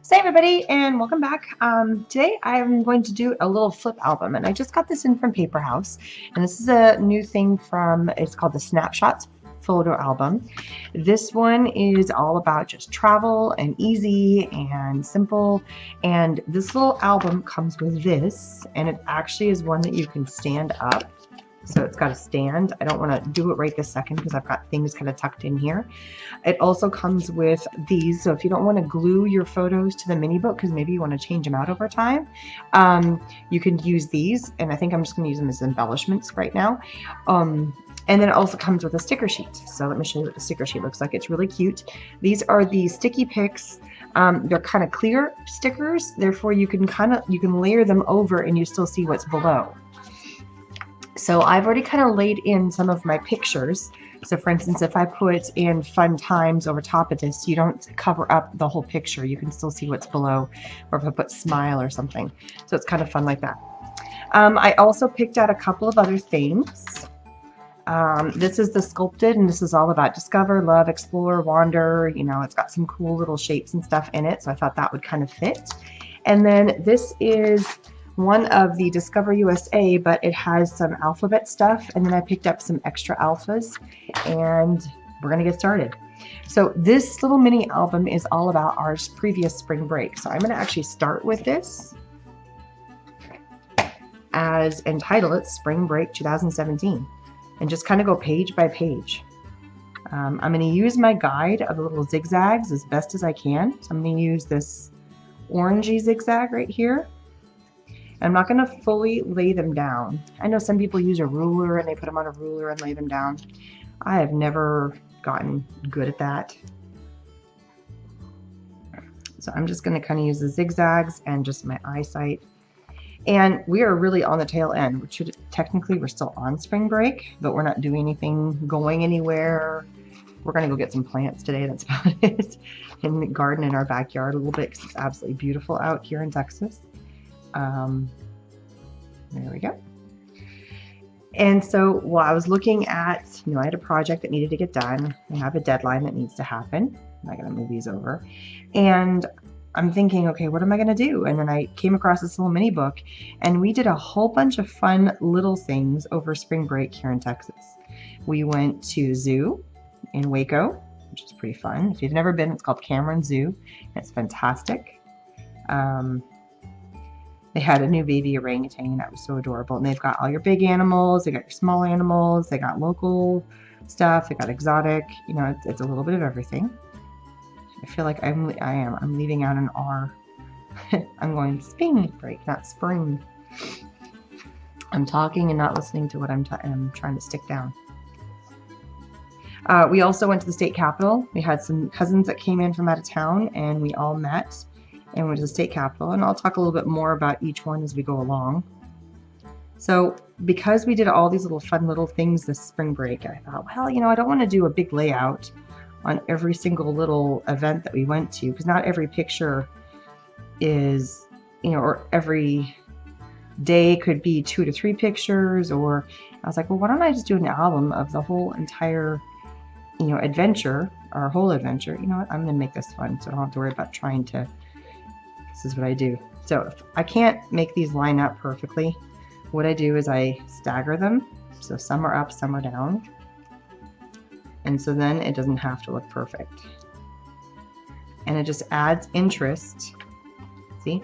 Hey everybody, and welcome back. Today I'm going to do a little flip album, and I just got this in from Paper House, and this is a new thing from, it's called the Snapshots photo album. This one is all about just travel and easy and simple, and this little album comes with this, and it actually is one that you can stand up. So it's got a stand. I don't want to do it right this second because I've got things kind of tucked in here. It also comes with these. So if you don't want to glue your photos to the mini book because maybe you want to change them out over time, you can use these. And I think I'm just going to use them as embellishments right now. And then it also comes with a sticker sheet. So let me show you what the sticker sheet looks like. It's really cute. These are the sticky picks. They're kind of clear stickers. Therefore, you can layer them over and you still see what's below. So I've already kind of laid in some of my pictures. So for instance, if I put in fun times over top of this, you don't cover up the whole picture. You can still see what's below, or if I put smile or something. So it's kind of fun like that. I also picked out a couple of other things. This is the sculpted, and this is all about discover, love, explore, wander. You know, it's got some cool little shapes and stuff in it. So I thought that would kind of fit. And then this is one of the Discover USA, but it has some alphabet stuff, and then I picked up some extra alphas, and we're gonna get started. So this little mini album is all about our previous spring break. So I'm gonna actually start with this and title it Spring Break 2017, and just kind of go page by page. I'm gonna use my guide of the little zigzags as best as I can. So I'm gonna use this orangey zigzag right here. I'm not going to fully lay them down. I know some people use a ruler and they put them on a ruler and lay them down. I have never gotten good at that. So I'm just going to kind of use the zigzags and just my eyesight. And we are really on the tail end, which technically we're still on spring break, but we're not doing anything, going anywhere. We're going to go get some plants today. That's about it. And garden in our backyard a little bit because it's absolutely beautiful out here in Texas. There we go. And so while I was looking at, I had a project that needed to get done. I have a deadline that needs to happen. I'm not going to move these over. And I'm thinking, okay, what am I going to do? And then I came across this little mini book, and we did a whole bunch of fun little things over spring break here in Texas. We went to zoo in Waco, which is pretty fun. If you've never been, it's called Cameron Zoo. It's fantastic. They had a new baby orangutan that was so adorable, and they've got all your big animals, they got your small animals, they got local stuff, they got exotic. It's a little bit of everything. I feel like I'm leaving out an R. I'm going spring break, not spring. I'm talking and not listening to what I'm trying to stick down. We also went to the state capitol. We had some cousins that came in from out of town, and we all met and went to the state capitol, and I'll talk a little bit more about each one as we go along. So because we did all these little fun little things this spring break, I thought, well, I don't want to do a big layout on every single little event that we went to, because not every picture is, or every day could be 2 to 3 pictures. Or I was like, well, why don't I just do an album of the whole entire adventure, our whole adventure. You know what, I'm gonna make this fun, so I don't have to worry about trying to. This is what I do. So if I can't make these line up perfectly, what I do is I stagger them. So some are up, some are down. And so then it doesn't have to look perfect. And it just adds interest. See?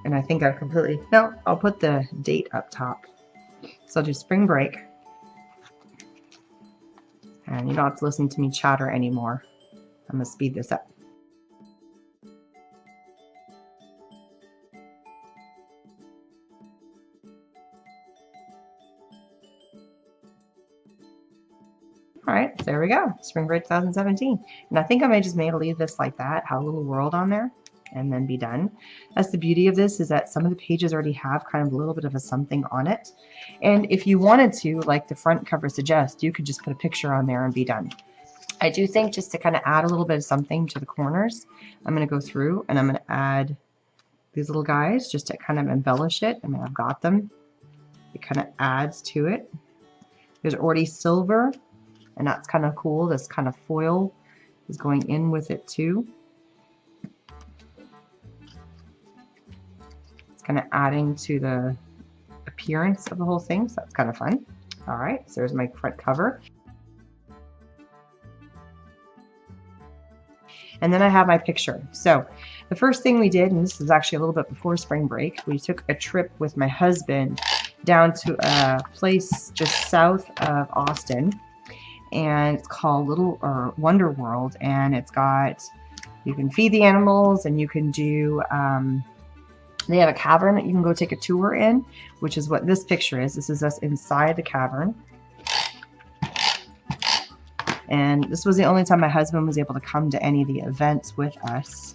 And I think I've completely, no, I'll put the date up top. So I'll do spring break. And you don't have to listen to me chatter anymore. I'm gonna speed this up. All right, so there we go, Spring Break 2017. And I think I may just leave this like that, have a little world on there, and then be done. That's the beauty of this, is that some of the pages already have kind of a little bit of a something on it. And if you wanted to, like the front cover suggests, you could just put a picture on there and be done. I do think just to kind of add a little bit of something to the corners, I'm going to go through and I'm going to add these little guys just to kind of embellish it. I mean, I've got them. It kind of adds to it. There's already silver, and that's kind of cool. This kind of foil is going in with it too. kind of adding to the appearance of the whole thing, so that's kind of fun. All right, so there's my front cover. And then I have my picture. So the first thing we did, and this is actually a little bit before spring break, we took a trip with my husband down to a place just south of Austin, and it's called Wonder World, and it's got, you can feed the animals, and you can do, they have a cavern that you can go take a tour in, which is what this picture is. This is us inside the cavern. And this was the only time my husband was able to come to any of the events with us.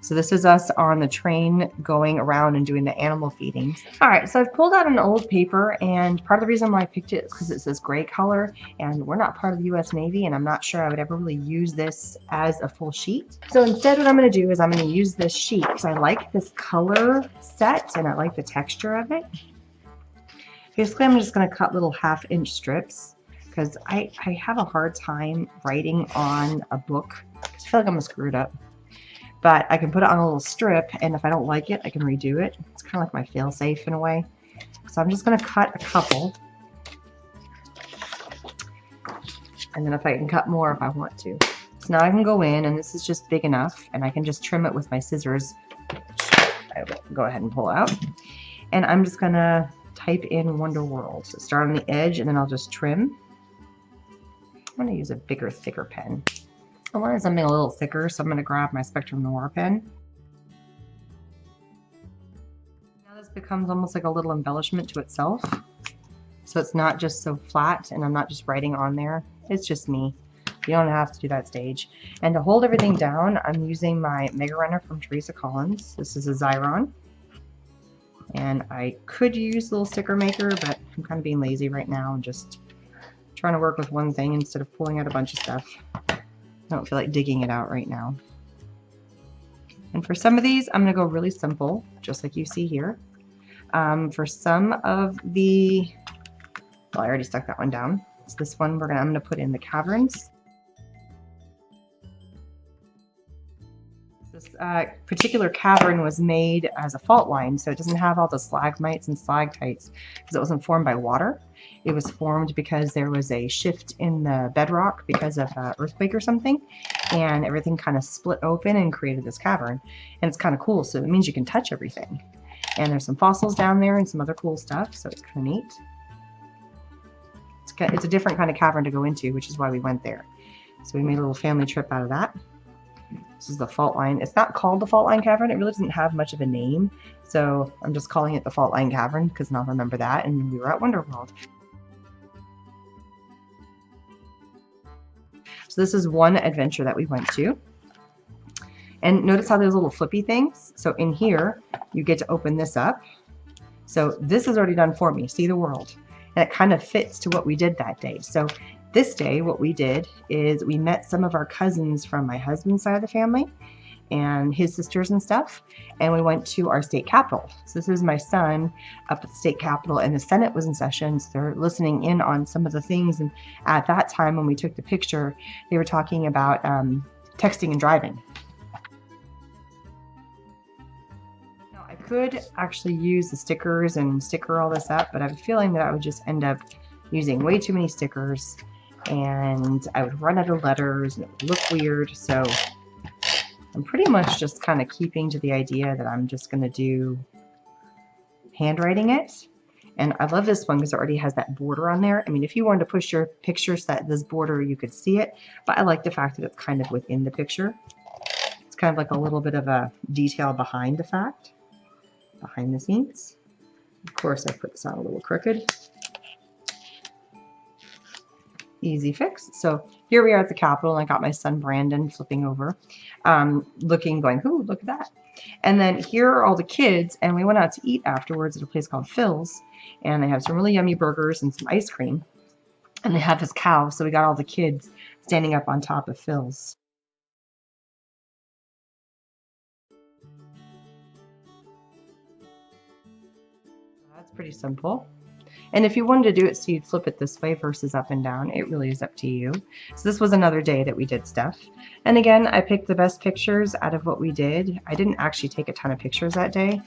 So this is us on the train going around and doing the animal feedings. All right, so I've pulled out an old paper, and part of the reason why I picked it is because it's this gray color, and we're not part of the US Navy, and I'm not sure I would ever really use this as a full sheet. So instead what I'm gonna do is I'm gonna use this sheet because I like this color set and I like the texture of it. Basically, I'm just gonna cut little 1/2-inch strips because I have a hard time writing on a book. I feel like I'm gonna screw it up. But I can put it on a little strip, and if I don't like it, I can redo it. It's kind of like my fail-safe in a way. So I'm just going to cut a couple. And then if I can cut more if I want to. So now I can go in, and this is just big enough, and I can just trim it with my scissors. I will go ahead and pull out. And I'm just going to type in Wonder World. So start on the edge, and then I'll just trim. I'm going to use a bigger, thicker pen. I wanted something a little thicker, so I'm going to grab my Spectrum Noir pen. Now this becomes almost like a little embellishment to itself. So it's not just so flat, and I'm not just writing on there. It's just me. You don't have to do that stage. And to hold everything down, I'm using my Mega Runner from Teresa Collins. This is a Xyron. And I could use a little sticker maker, but I'm kind of being lazy right now and just trying to work with one thing instead of pulling out a bunch of stuff. I don't feel like digging it out right now. And for some of these, I'm going to go really simple, just like you see here. For some of the, well, I already stuck that one down. So this one, I'm going to put in the caverns. This particular cavern was made as a fault line, so it doesn't have all the stalagmites and stalactites because it wasn't formed by water. It was formed because there was a shift in the bedrock because of an earthquake or something, and everything kind of split open and created this cavern. And it's kind of cool, so it means you can touch everything. And there's some fossils down there and some other cool stuff, so it's kind of neat. It's a different kind of cavern to go into, which is why we went there. So we made a little family trip out of that. This is the fault line. It's not called the fault line cavern. It really doesn't have much of a name. So I'm just calling it the fault line cavern because I'll remember that. And we were at Wonder World. So this is one adventure that we went to. And notice how there's little flippy things. So in here, you get to open this up. So this is already done for me. See the world. And it kind of fits to what we did that day. So this day, what we did is we met some of our cousins from my husband's side of the family and his sisters and stuff, and we went to our state capitol. So this is my son up at the state capitol, and the Senate was in session, so they're listening in on some of the things. And at that time, when we took the picture, they were talking about texting and driving. Now, I could actually use the stickers and sticker all this up, but I have a feeling that I would just end up using way too many stickers, and I would run out of letters and it would look weird. So I'm pretty much just kind of keeping to the idea that I'm just going to do handwriting it. And I love this one because it already has that border on there. I mean, if you wanted to push your picture so that this border, you could see it, but I like the fact that it's kind of within the picture. It's kind of like a little bit of a detail behind the fact, behind the scenes. Of course, I put this on a little crooked. Easy fix. So here we are at the Capitol, and I got my son Brandon flipping over, looking, going, ooh, look at that. And then here are all the kids, and we went out to eat afterwards at a place called Phil's, and they have some really yummy burgers and some ice cream, and they have this cow, so we got all the kids standing up on top of Phil's. That's pretty simple. And if you wanted to do it so you'd flip it this way versus up and down, it really is up to you. So this was another day that we did stuff. And again, I picked the best pictures out of what we did. I didn't actually take a ton of pictures that day.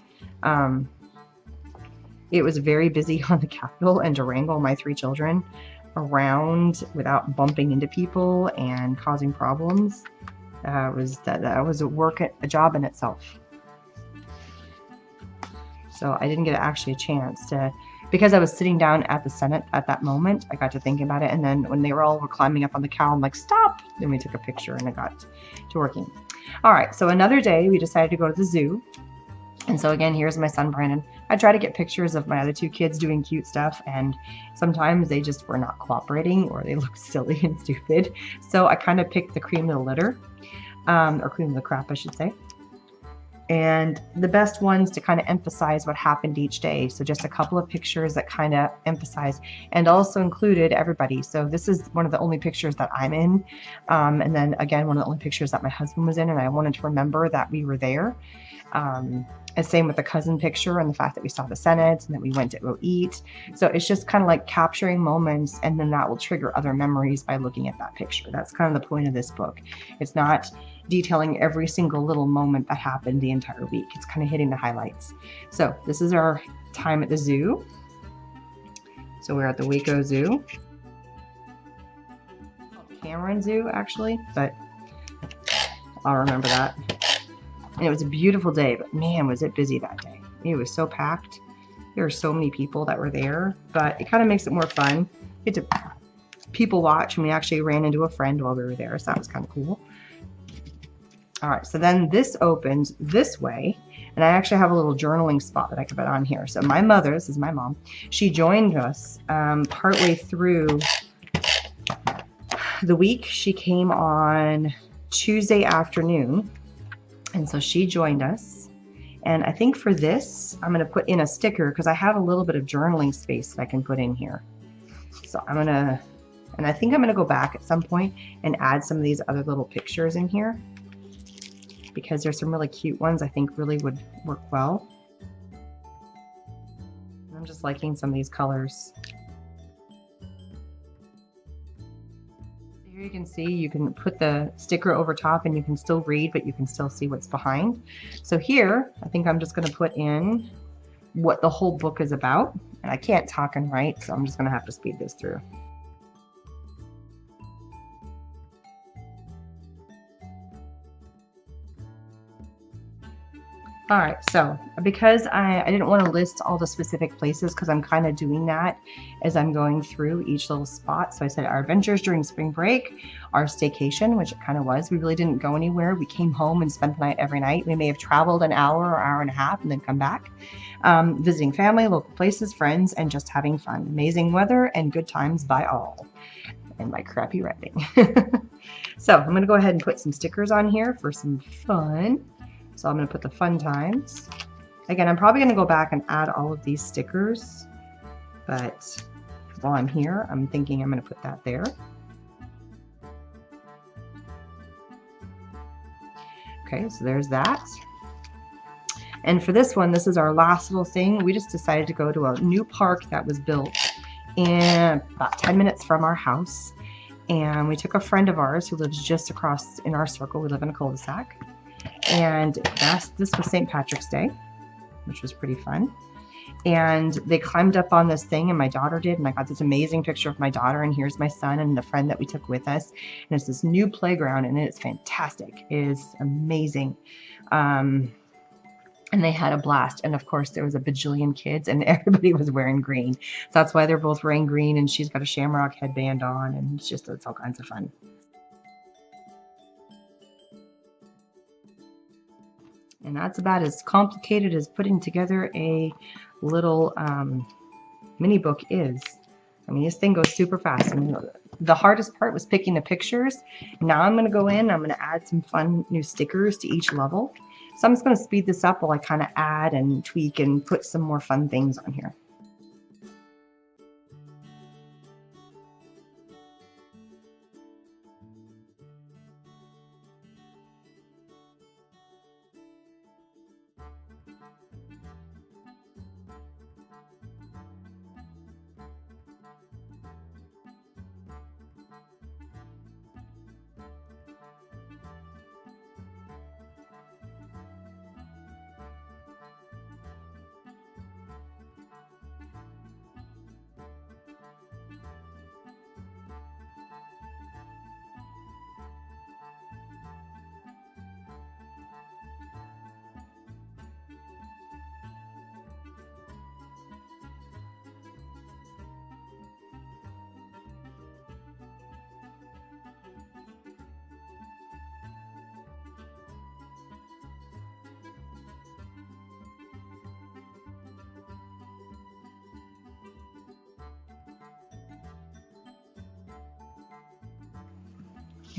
It was very busy on the Capitol, and to wrangle my 3 children around without bumping into people and causing problems, that was a job in itself. So I didn't get actually a chance to, because I was sitting down at the Senate at that moment, I got to thinking about it. And then when they were climbing up on the cow, I'm like, stop. Then we took a picture and I got to working. All right, so another day we decided to go to the zoo. And so again, here's my son, Brandon. I try to get pictures of my other 2 kids doing cute stuff, and sometimes they just were not cooperating or they looked silly and stupid. So I kind of picked the cream of the litter, or cream of the crop, I should say. And the best ones to kind of emphasize what happened each day. So just a couple of pictures that kind of emphasize, and also included everybody. So this is one of the only pictures that I'm in. And then again, one of the only pictures that my husband was in, and I wanted to remember that we were there. And same with the cousin picture and the fact that we saw the Senate and that we went to go eat. So it's just kind of like capturing moments, and then that will trigger other memories by looking at that picture. That's kind of the point of this book. It's not detailing every single little moment that happened the entire week. It's kind of hitting the highlights. So this is our time at the zoo. So we're at the Waco Zoo. Cameron Zoo, actually, but I'll remember that. And it was a beautiful day, but man, was it busy that day. It was so packed. There were so many people that were there, but it kind of makes it more fun. You get to people watch, and we actually ran into a friend while we were there, so that was kind of cool. All right, so then this opens this way, and I actually have a little journaling spot that I can put on here. So my mother, this is my mom, she joined us partway through the week. She came on Tuesday afternoon. And so she joined us, and I think for this, I'm going to put in a sticker because I have a little bit of journaling space that I can put in here. So I'm going to, and I think I'm going to go back at some point and add some of these other little pictures in here because there's some really cute ones I think really would work well. I'm just liking some of these colors. Here you can see, you can put the sticker over top and you can still read, but you can still see what's behind. So here, I think I'm just going to put in what the whole book is about. And I can't talk and write, so I'm just going to have to speed this through. All right, so because I didn't want to list all the specific places because I'm kind of doing that as I'm going through each little spot. So I said our adventures during spring break, our staycation, which it kind of was. We really didn't go anywhere. We came home and spent the night every night. We may have traveled an hour or hour and a half and then come back. Visiting family, local places, friends, and just having fun. Amazing weather and good times by all. And my crappy writing. So I'm going to go ahead and put some stickers on here for some fun. So I'm going to put the fun times. Again, I'm probably going to go back and add all of these stickers, but while I'm here, I'm thinking I'm going to put that there. Okay, so there's that. And for this one, this is our last little thing. We just decided to go to a new park that was built in about 10 minutes from our house. And we took a friend of ours who lives just across in our circle. We live in a cul-de-sac. And this was St. Patrick's Day, which was pretty fun. And they climbed up on this thing, and my daughter did, and I got this amazing picture of my daughter, and here's my son and the friend that we took with us. And it's this new playground, and it's fantastic. It is amazing. And they had a blast. And of course, there was a bajillion kids, and everybody was wearing green. So that's why they're both wearing green, and she's got a shamrock headband on, and it's all kinds of fun. And that's about as complicated as putting together a little mini book is. I mean, this thing goes super fast. I mean, the hardest part was picking the pictures. Now I'm going to go in, I'm going to add some fun new stickers to each level. So I'm just going to speed this up while I kind of add and tweak and put some more fun things on here.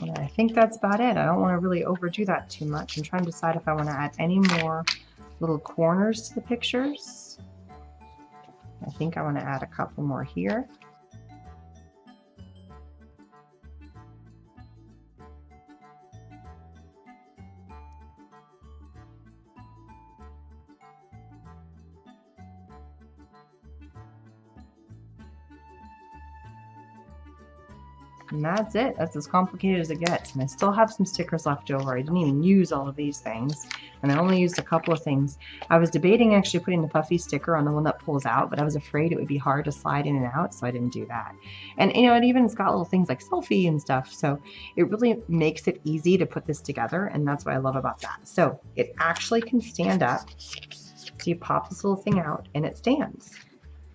And I think that's about it. I don't want to really overdo that too much. I'm trying to decide if I want to add any more little corners to the pictures. I think I want to add a couple more here. And that's it. That's as complicated as it gets. And I still have some stickers left over. I didn't even use all of these things. And I only used a couple of things. I was debating actually putting the puffy sticker on the one that pulls out, but I was afraid it would be hard to slide in and out, so I didn't do that. And you know, it even's got little things like selfie and stuff, so it really makes it easy to put this together, and that's what I love about that. So it actually can stand up. So you pop this little thing out and it stands.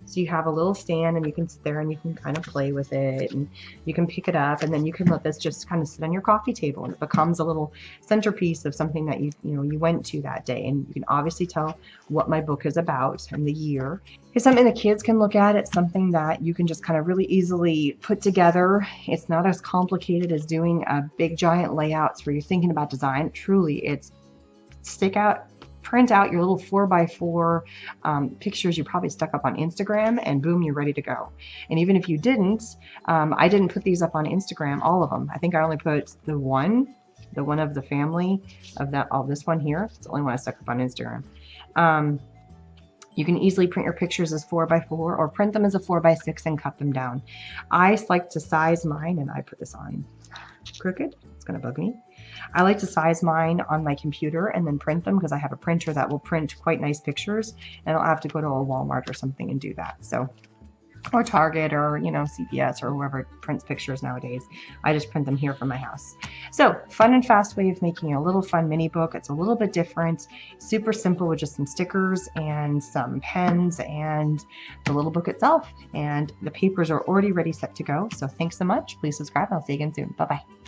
So you have a little stand and you can sit there and you can kind of play with it and you can pick it up, and then you can let this just kind of sit on your coffee table and it becomes a little centerpiece of something that you went to that day. And you can obviously tell what my book is about and the year. It's something the kids can look at. It's something that you can just kind of really easily put together. It's not as complicated as doing a big giant layouts where you're thinking about design. Truly, it's print out your little 4x4 pictures you probably stuck up on Instagram, and boom, you're ready to go. And even if you didn't, I didn't put these up on Instagram, all of them. I think I only put the one of the family of this one here. It's the only one I stuck up on Instagram. You can easily print your pictures as 4x4 or print them as a 4x6 and cut them down. I like to size mine, and I put this on crooked. It's going to bug me. I like to size mine on my computer and then print them because I have a printer that will print quite nice pictures, and I'll have to go to a Walmart or something and do that. So, or Target or, you know, CVS or whoever prints pictures nowadays. I just print them here from my house. So, fun and fast way of making a little fun mini book. It's a little bit different, super simple with just some stickers and some pens and the little book itself. And the papers are already ready, set to go. So thanks so much. Please subscribe. I'll see you again soon. Bye-bye.